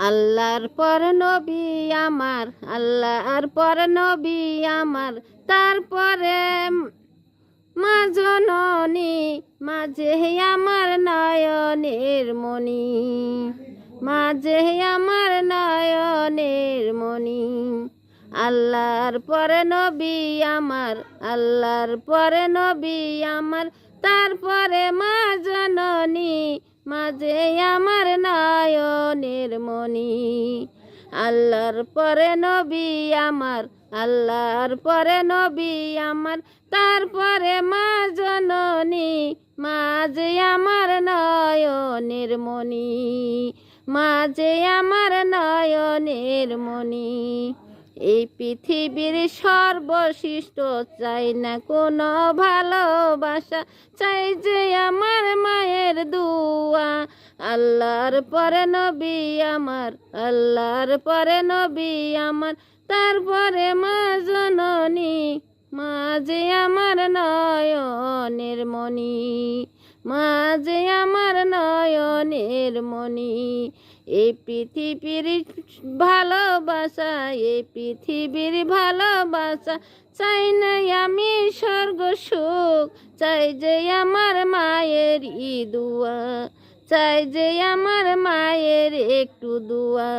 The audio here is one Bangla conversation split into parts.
আল্লাহর পর নবী আমার, আল্লাহর পর নবী আমার, তারপরে মা জননী, মাঝে আমার নয়নের মণি, মাঝে আমার নয়নের মণি। আল্লাহর পরে নবী আমার, আল্লাহর পরে নবী আমার, তারপরে মা জননী, মাঝে আমার নয়নের মণি। আল্লাহর পরে নবী আমার, আল্লাহর পরে নবী আমার, তারপরে মা জননী, মাঝে আমার নয়নের মণি, মাঝে আমার নয়নের মণি। এই পৃথিবীর সর্বশ্রেষ্ঠ চাই না কোনো ভালোবাসা, চাই যে আমার মায়ের দুয়া। আল্লাহর পরে নবী আমার, আল্লাহর পরে নবী আমার, তারপরে মা জননী, মাঝে আমার নয়নের মণি, মাঝে আমার নয়নের মণি। এই পৃথিবীর ভালোবাসা, এই পৃথিবীর ভালোবাসা, চাই না আমি স্বর্গ সুখ, চাই যে আমার মায়ের দুয়া, চাই যে আমার মায়ের একটু দুয়া।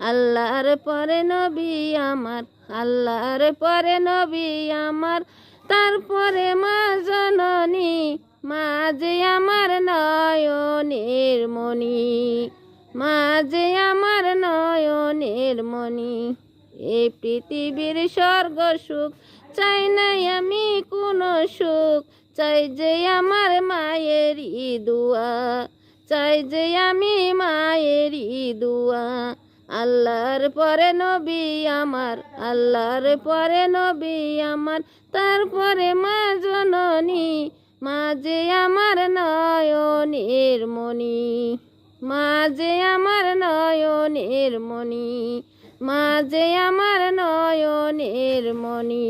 আল্লাহর পরে নবী আমার, আল্লাহর পরে নবী আমার, তারপরে মা জননী, মাঝে আমার নয়নের মণি, মাঝে আমার নয়নের মণি। এই পৃথিবীর স্বর্গ সুখ, চাই না আমি কোনো সুখ, চাই যে আমার মায়ের দুয়া, চাই যে আমি মায়ের দুয়া। আল্লাহর পরে নবী আমার, আল্লাহর পরে নবী আমার, তারপরে মা জননী, মাঝে আমার নয়নের মণি, মাঝে আমার নয়নের মণি, মাঝে আমার নয়নের মণি।